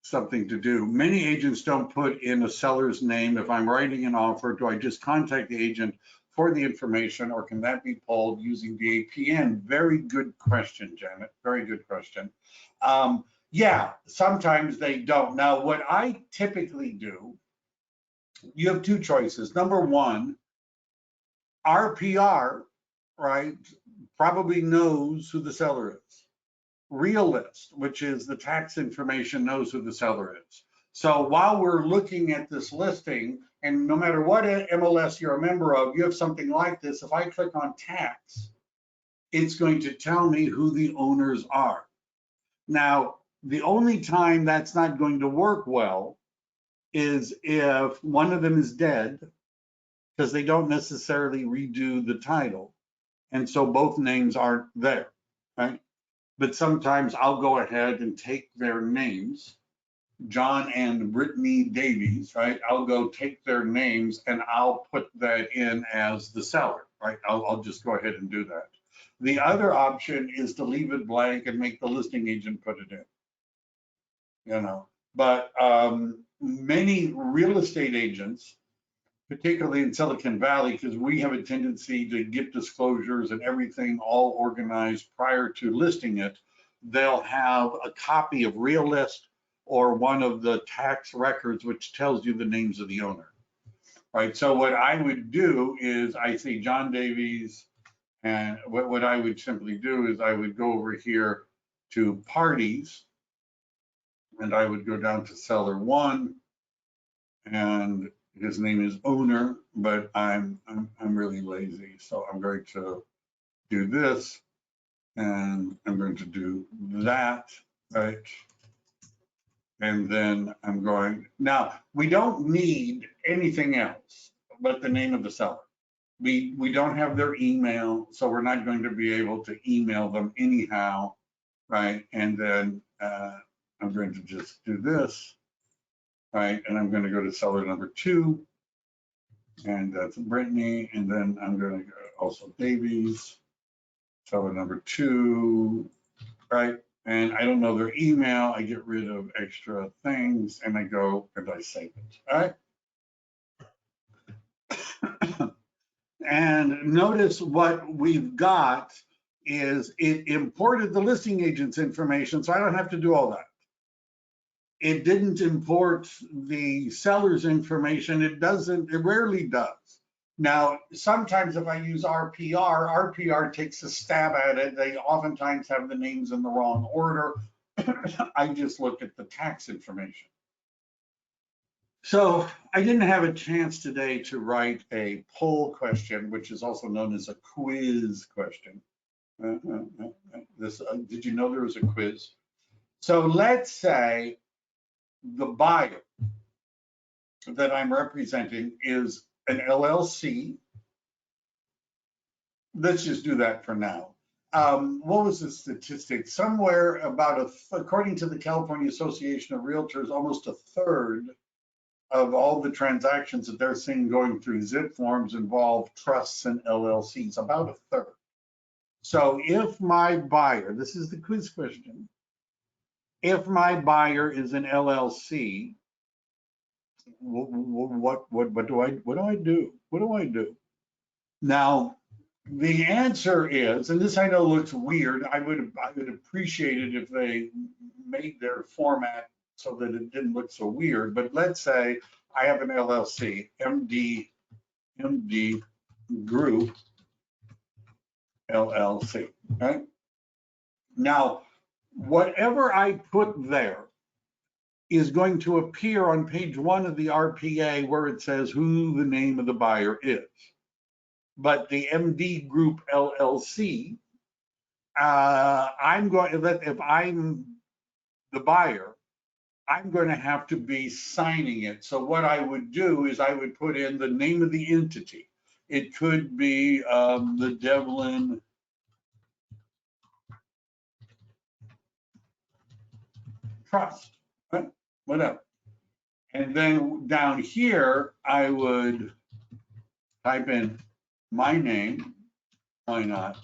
A: something to do. Many agents don't put in a seller's name. If I'm writing an offer, do I just contact the agent for the information, or can that be pulled using the APN? Very good question, Janet. Very good question. Yeah, sometimes they don't. Now, what I typically do, you have two choices. Number one, RPR, right, probably knows who the seller is. real list, which is the tax information knows who the seller is. So while we're looking at this listing, and no matter what MLS you're a member of, you have something like this. If I click on tax, it's going to tell me who the owners are. Now, the only time that's not going to work well is if one of them is dead, because they don't necessarily redo the title. And so both names aren't there, right? But sometimes I'll go ahead and take their names, John and Brittany Davies, right? I'll go take their names and I'll put that in as the seller, right? I'll just go ahead and do that. The other option is to leave it blank and make the listing agent put it in, you know. But many real estate agents, particularly in Silicon Valley, because we have a tendency to get disclosures and everything all organized prior to listing it, they'll have a copy of Real List or one of the tax records, which tells you the names of the owner, right? So what I would do is I see John Davies, and what I would simply do is I would go over here to parties, and I would go down to seller one, and his name is owner, but I'm really lazy, so I'm going to do this, and I'm going to do that, right? And then I'm going, now we don't need anything else but the name of the seller. We don't have their email, so we're not going to be able to email them anyhow, right? And then I'm going to just do this, right? And I'm going to go to seller number 2, and that's Brittany. And then I'm going to go also Davies, seller number 2, right? And I don't know their email. I get rid of extra things, and I go and I save it, all right? And notice what we've got is it imported the listing agent's information, so I don't have to do all that. It didn't import the seller's information. It rarely does. Now, sometimes if I use RPR takes a stab at it. They oftentimes have the names in the wrong order. I just look at the tax information. So I didn't have a chance today to write a poll question, which is also known as a quiz question. Did you know there was a quiz? So let's say the buyer that I'm representing is an LLC. Let's just do that for now. What was the statistic? Somewhere about according to the California Association of Realtors, almost a third of all the transactions that they're seeing going through ZipForms involve trusts and LLCs, about a third. So if my buyer, this is the quiz question, if my buyer is an LLC, what do I do? What do I do? Now, the answer is, and this I know looks weird, I would appreciate it if they made their format so that it didn't look so weird, but let's say I have an LLC, MD Group LLC, right? Now, whatever I put there is going to appear on page 1 of the RPA where it says who the name of the buyer is. But the MD Group LLC, if I'm the buyer, I'm going to have to be signing it. So what I would do is I would put in the name of the entity. It could be the Devlin Trust, right? Whatever. And then down here, I would type in my name, why not?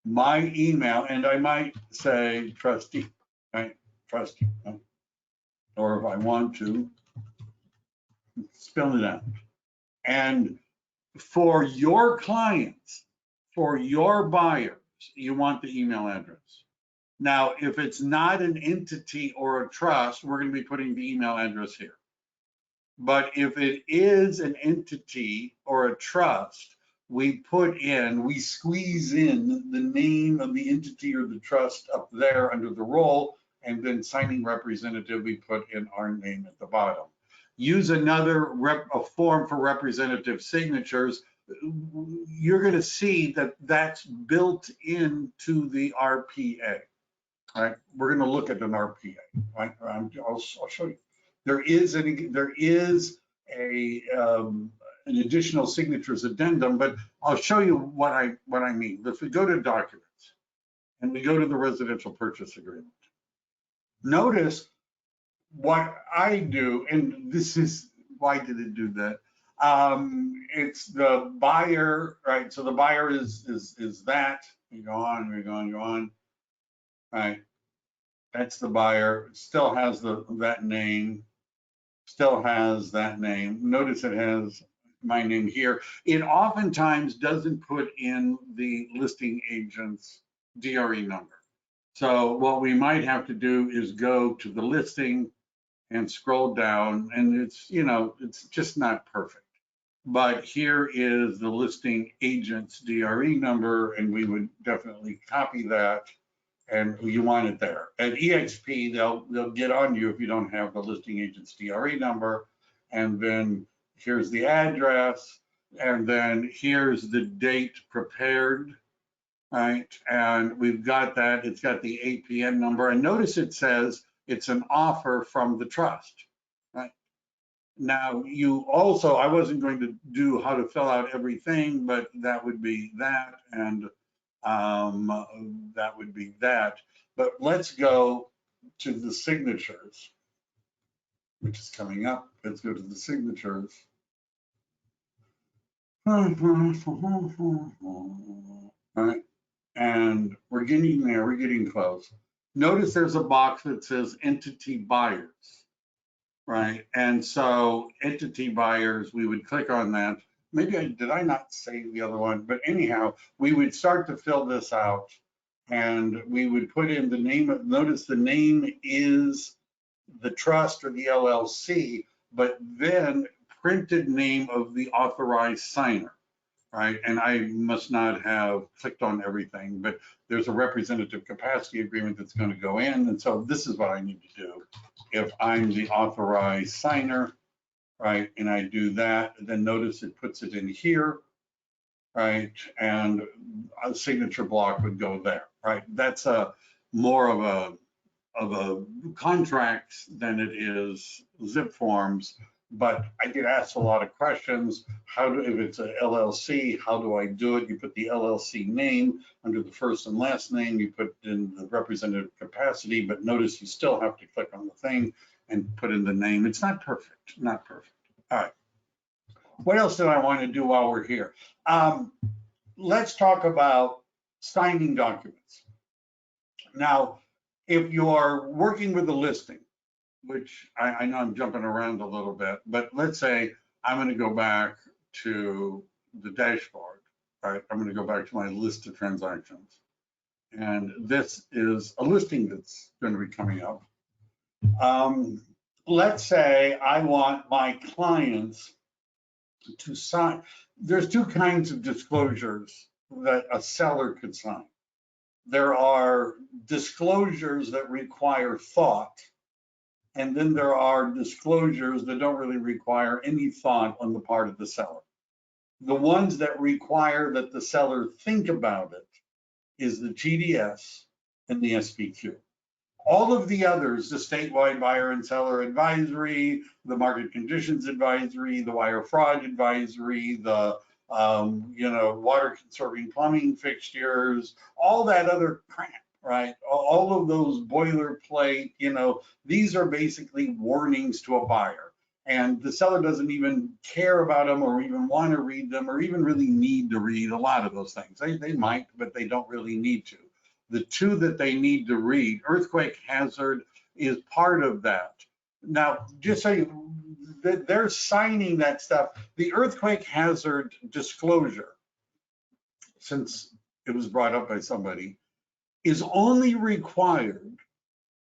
A: My email, and I might say trustee, right? Trustee. Right? Or if I want to, spell it out. And for your clients, for your buyers, you want the email address. Now, if it's not an entity or a trust, we're going to be putting the email address here. But if it is an entity or a trust, we squeeze in the name of the entity or the trust up there under the role, and then signing representative, we put in our name at the bottom. Use another a form for representative signatures. You're going to see that that's built into the RPA. Right? We're going to look at an RPA. Right? I'll show you. There is an additional signatures addendum, but I'll show you what I mean. If we go to documents and we go to the residential purchase agreement, notice what I do, and this is why did it do that? It's the buyer, right? So the buyer is that. We go on. Right? That's the buyer. It still has that name. Still has that name. Notice it has my name here. It oftentimes doesn't put in the listing agent's DRE number. So what we might have to do is go to the listing and scroll down, and it's just not perfect. But here is the listing agent's DRE number, and we would definitely copy that, and you want it there. At EXP, they'll get on you if you don't have the listing agent's DRE number, and then here's the address, and then here's the date prepared, right? And we've got that. It's got the APN number, and notice it says it's an offer from the trust, right? Now, you also, I wasn't going to do how to fill out everything, but that would be that, and that would be that. But let's go to the signatures, which is coming up. Let's go to the signatures. All right, and we're getting there, we're getting close. Notice there's a box that says entity buyers, right? And so entity buyers, we would click on that. Maybe did I not say the other one? But anyhow, we would start to fill this out, and we would put in the name of, notice the name is the trust or the LLC, but then printed name of the authorized signer, right? And I must not have clicked on everything, but there's a representative capacity agreement that's going to go in. And so this is what I need to do. If I'm the authorized signer, right, and I do that, then notice it puts it in here, right? And a signature block would go there, right? That's a more of a contract than it is ZipForms. But I get asked a lot of questions. If it's a LLC, how do I do it? You put the LLC name under the first and last name, you put in the representative capacity, but notice you still have to click on the thing and put in the name. It's not perfect, not perfect. All right. What else did I want to do while we're here? Let's talk about signing documents. Now, if you're working with a listing, which I know I'm jumping around a little bit, but let's say I'm going to go back to the dashboard, right? I'm going to go back to my list of transactions. And this is a listing that's going to be coming up. Let's say I want my clients to sign. There's two kinds of disclosures that a seller could sign. There are disclosures that require thought, and then there are disclosures that don't really require any thought on the part of the seller. The ones that require that the seller think about it is the TDS and the SPQ. All of the others, the statewide buyer and seller advisory, the market conditions advisory, the wire fraud advisory, the water conserving plumbing fixtures, all that other crap, right? All of those boilerplate, these are basically warnings to a buyer. And the seller doesn't even care about them or even want to read them or even really need to read a lot of those things. They might, but they don't really need to. The two that they need to read, earthquake hazard is part of that. Now, just so they're signing that stuff. The earthquake hazard disclosure, since it was brought up by somebody, is only required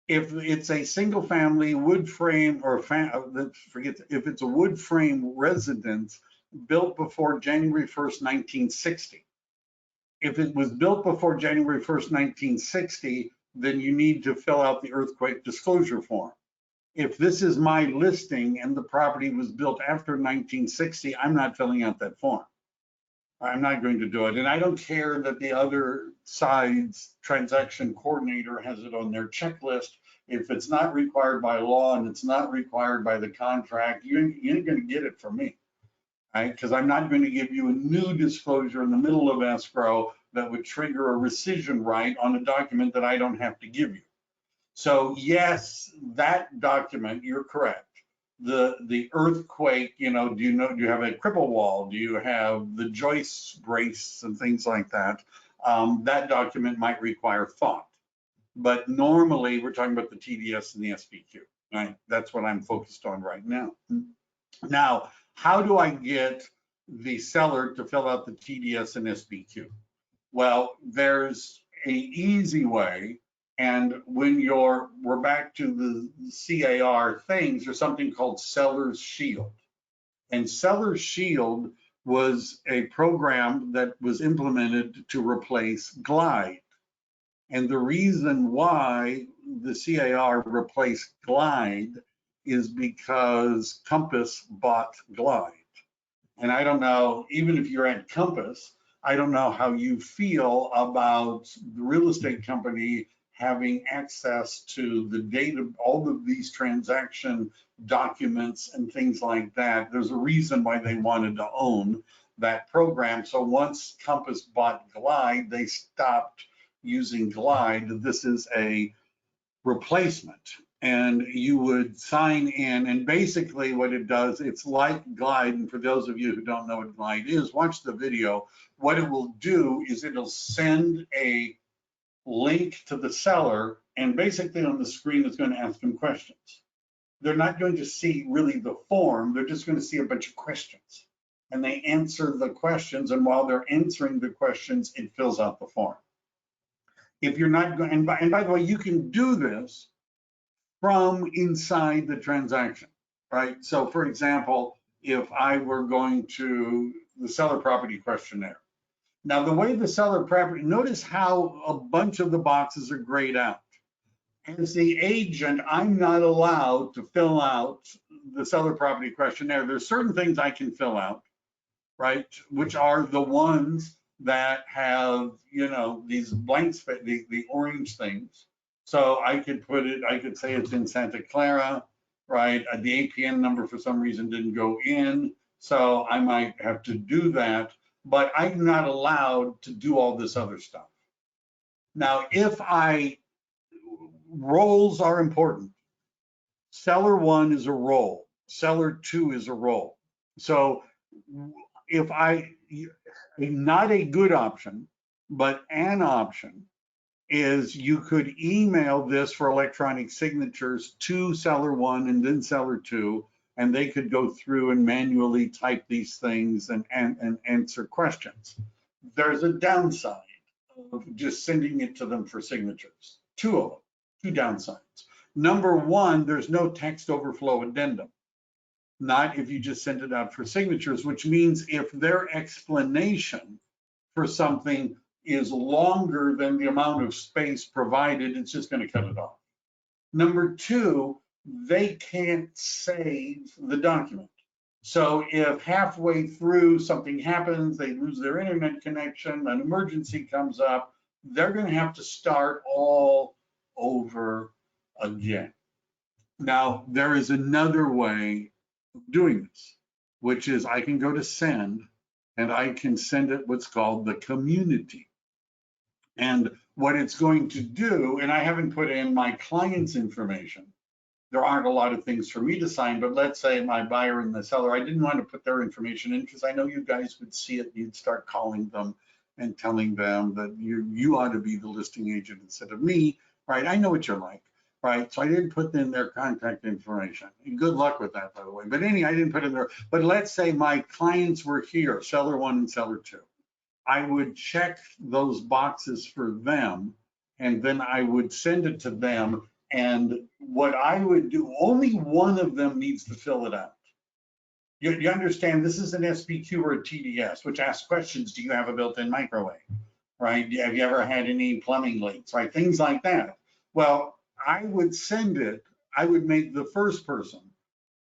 A: if it's a single family wood frame or if it's a wood frame residence built before January 1st, 1960. If it was built before January 1st, 1960, then you need to fill out the earthquake disclosure form. If this is my listing and the property was built after 1960, I'm not filling out that form. I'm not going to do it. And I don't care that the other side's transaction coordinator has it on their checklist. If it's not required by law and it's not required by the contract, you ain't going to get it from me, right? Because I'm not going to give you a new disclosure in the middle of escrow that would trigger a rescission right on a document that I don't have to give you. So yes, that document, you're correct. The earthquake, do you have a cripple wall? Do you have the joist brace and things like that? That document might require thought. But normally we're talking about the TDS and the SBQ, right? That's what I'm focused on right now. Now, how do I get the seller to fill out the TDS and SBQ? Well, there's an easy way. And when we're back to the CAR things, there's something called Seller's Shield. And Seller's Shield was a program that was implemented to replace Glide. And the reason why the CAR replaced Glide is because Compass bought Glide. And I don't know, even if you're at Compass, I don't know how you feel about the real estate company having access to the data, all of these transaction documents and things like that. There's a reason why they wanted to own that program. So once Compass bought Glide, they stopped using Glide. This is a replacement. And you would sign in, and basically what it does, it's like Glide. And for those of you who don't know what Glide is, watch the video. What it will do is it'll send a link to the seller, and basically on the screen it's going to ask them questions. They're not going to see really the form, they're just going to see a bunch of questions. And they answer the questions, and while they're answering the questions, it fills out the form. If you're not going, and by the way, you can do this from inside the transaction, right? So for example, if I were going to the seller property questionnaire. Now the way the seller property, notice how a bunch of the boxes are grayed out. As the agent, I'm not allowed to fill out the seller property questionnaire. There's certain things I can fill out, right? Which are the ones that have, these blanks, the orange things. So I could put it, I could say it's in Santa Clara, right? The APN number for some reason didn't go in. So I might have to do that, but I'm not allowed to do all this other stuff. Now, roles are important. Seller 1 is a role. Seller 2 is a role. So if not a good option, but an option is you could email this for electronic signatures to seller 1 and then seller 2, and they could go through and manually type these things and answer questions. There's a downside of just sending it to them for signatures. Two of them, two downsides. Number one, there's no text overflow addendum. Not if you just send it out for signatures, which means if their explanation for something is longer than the amount of space provided, it's just going to cut it off. Number two, they can't save the document. So if halfway through something happens, they lose their internet connection, an emergency comes up, they're going to have to start all over again. Now, there is another way of doing this, which is I can go to send and I can send it what's called the community. And what it's going to do, and I haven't put in my client's information. There aren't a lot of things for me to sign, but let's say my buyer and the seller, I didn't want to put their information in because I know you guys would see it. You'd start calling them and telling them that you ought to be the listing agent instead of me, right? I know what you're like, right? So I didn't put in their contact information. And good luck with that, by the way. But anyway, I didn't put in there. But let's say my clients were here, seller 1 and seller 2. I would check those boxes for them, and then I would send it to them. And what I would do, only one of them needs to fill it out. You understand this is an SPQ or a TDS, which asks questions. Do you have a built-in microwave? Right? Have you ever had any plumbing leaks? Right? Things like that. Well, I would send it, I would make the first person,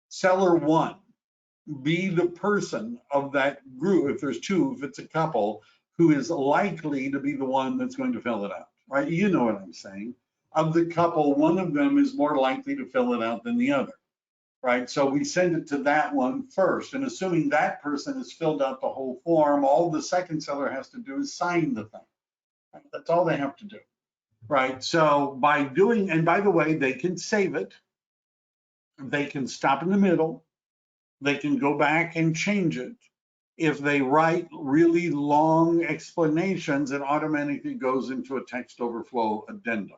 A: seller one, be the person of that group, if there's two, if it's a couple, who is likely to be the one that's going to fill it out, right? You know what I'm saying. Of the couple, one of them is more likely to fill it out than the other, right? So we send it to that one first, and assuming that person has filled out the whole form, all the second seller has to do is sign the thing. Right? That's all they have to do, right? So by doing, and by the way, they can save it. They can stop in the middle. They can go back and change it. If they write really long explanations, it automatically goes into a text overflow addendum.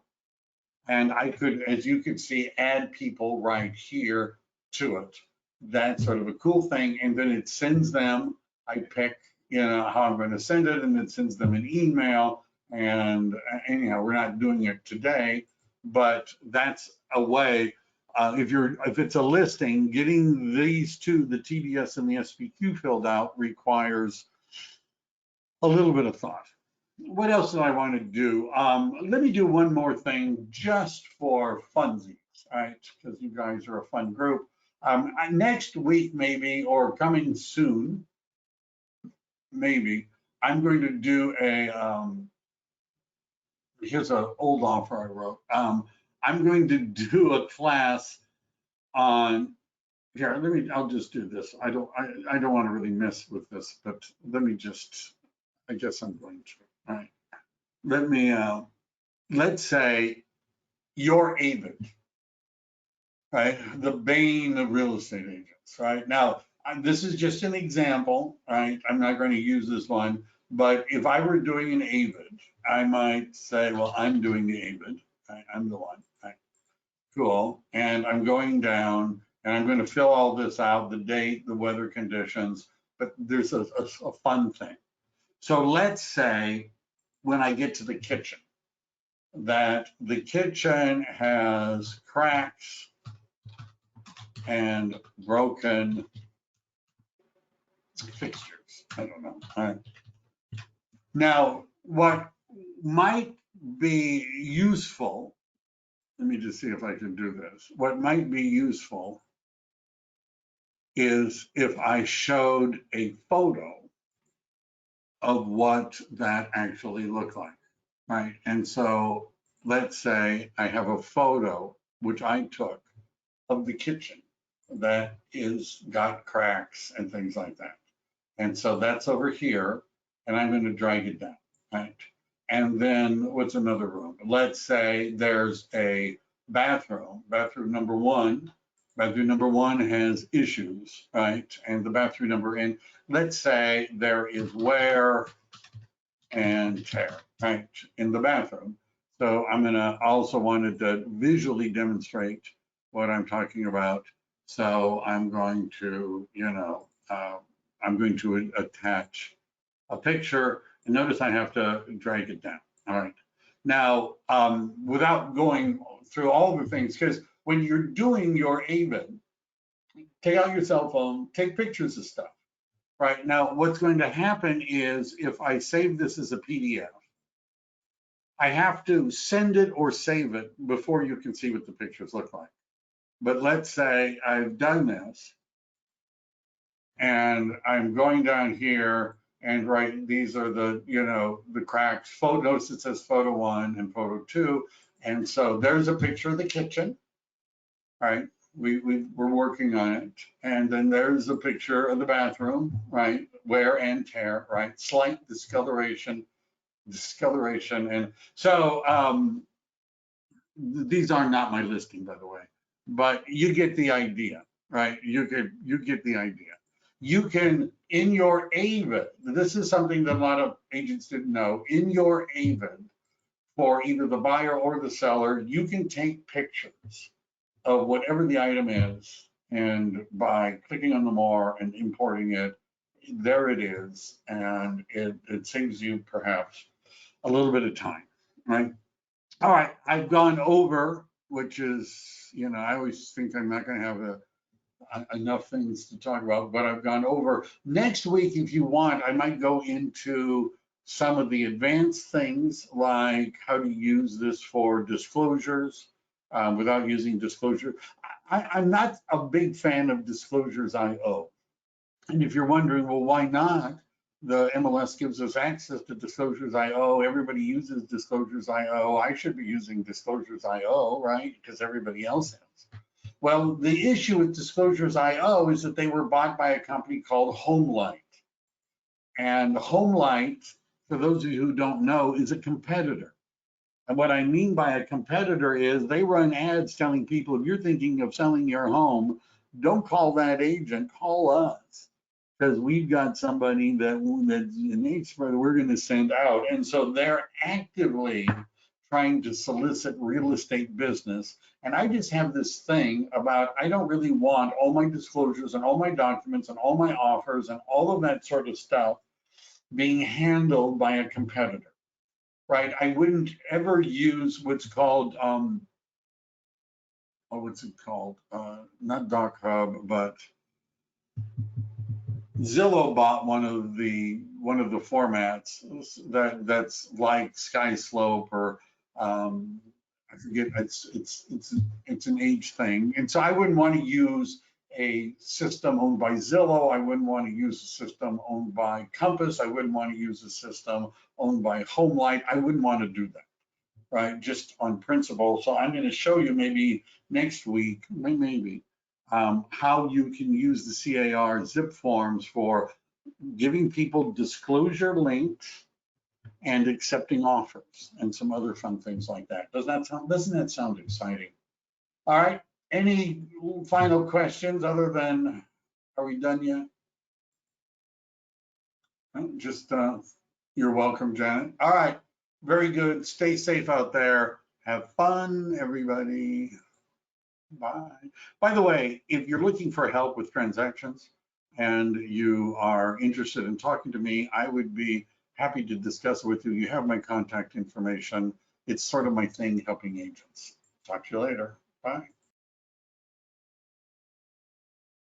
A: And I could, as you can see, add people right here to it. That's sort of a cool thing. And then it sends them, I pick, how I'm going to send it, and it sends them an email. And anyhow, we're not doing it today, but that's a way. If it's a listing, getting these two, the TDS and the SPQ filled out, requires a little bit of thought. What else did I want to do? Let me do one more thing just for funsies, right? Because you guys are a fun group. Next week, maybe, or coming soon, maybe, I'm going to do here's an old offer I wrote. I'm going to do a class on, here, I'll just do this. I don't want to really mess with this, but let me just, I guess I'm going to, all right. Let me, let's say you're Avid, right? The bane of real estate agents, right? Now, this is just an example, right? I'm not going to use this one, but if I were doing an Avid, I might say, well, I'm doing the Avid, right? I'm the one, right? Cool. And I'm going down and I'm going to fill all this out, the date, the weather conditions, but there's a fun thing. So let's say when I get to the kitchen, that the kitchen has cracks and broken fixtures. I don't know. All right. Now, what might be useful, let me just see if I can do this. What might be useful is if I showed a photo of what that actually looked like, right? And so let's say I have a photo, which I took, of the kitchen that is got cracks and things like that. And so that's over here, and I'm going to drag it down, right? And then what's another room? Let's say there's a bathroom, bathroom number one. Bathroom number one has issues, right? And the bathroom number in, let's say there is wear and tear, right, in the bathroom. So I'm gonna also wanted to visually demonstrate what I'm talking about. So I'm going to, I'm going to attach a picture, and notice I have to drag it down. All right. Now, without going through all the things, because when you're doing your AVID, take out your cell phone, take pictures of stuff. Right. Now, what's going to happen is if I save this as a PDF, I have to send it or save it before you can see what the pictures look like. But let's say I've done this and I'm going down here and right, these are the, the cracks. Notice it says photo 1 and photo 2. And so there's a picture of the kitchen, right? We're working on it. And then there's a picture of the bathroom, right? Wear and tear, right? Slight discoloration. And so these are not my listing, by the way, but you get the idea, right? You get the idea. You can, in your AVID, this is something that a lot of agents didn't know, in your AVID, for either the buyer or the seller, you can take pictures of whatever the item is, and by clicking on the more and importing it, there it is, and it saves you perhaps a little bit of time, right? All right, I've gone over, which is, I always think I'm not going to have enough things to talk about, but I've gone over. Next week, if you want, I might go into some of the advanced things like how to use this for disclosures without using disclosure. I'm not a big fan of disclosures IO. And if you're wondering, well, why not? The MLS gives us access to Disclosures IO. Everybody uses Disclosures IO. I should be using Disclosures IO, right? Because everybody else has. Well, the issue with Disclosures IO is that they were bought by a company called Homelight. And Homelight, for those of you who don't know, is a competitor. And what I mean by a competitor is they run ads telling people, if you're thinking of selling your home, don't call that agent, call us. Because we've got somebody that's an expert we're going to send out. And so they're actively trying to solicit real estate business. And I just have this thing about, I don't really want all my disclosures and all my documents and all my offers and all of that sort of stuff being handled by a competitor, right? I wouldn't ever use what's called, what's it called? Not Doc Hub, but Zillow bought one of the formats that's like SkySlope or I forget, it's an age thing, and so I wouldn't want to use a system owned by Zillow. I wouldn't want to use a system owned by Compass. I wouldn't want to use a system owned by Homelight. I wouldn't want to do that, right? Just on principle. So I'm going to show you maybe next week, maybe. How you can use the CAR ZipForms for giving people disclosure links and accepting offers and some other fun things like that. Doesn't that sound exciting? All right, any final questions other than, are we done yet? Just, you're welcome, Janet. All right, very good. Stay safe out there. Have fun, everybody. Bye. By the way, if you're looking for help with transactions and you are interested in talking to me, I would be happy to discuss it with you. You have my contact information. It's sort of my thing, helping agents. Talk to you later. Bye.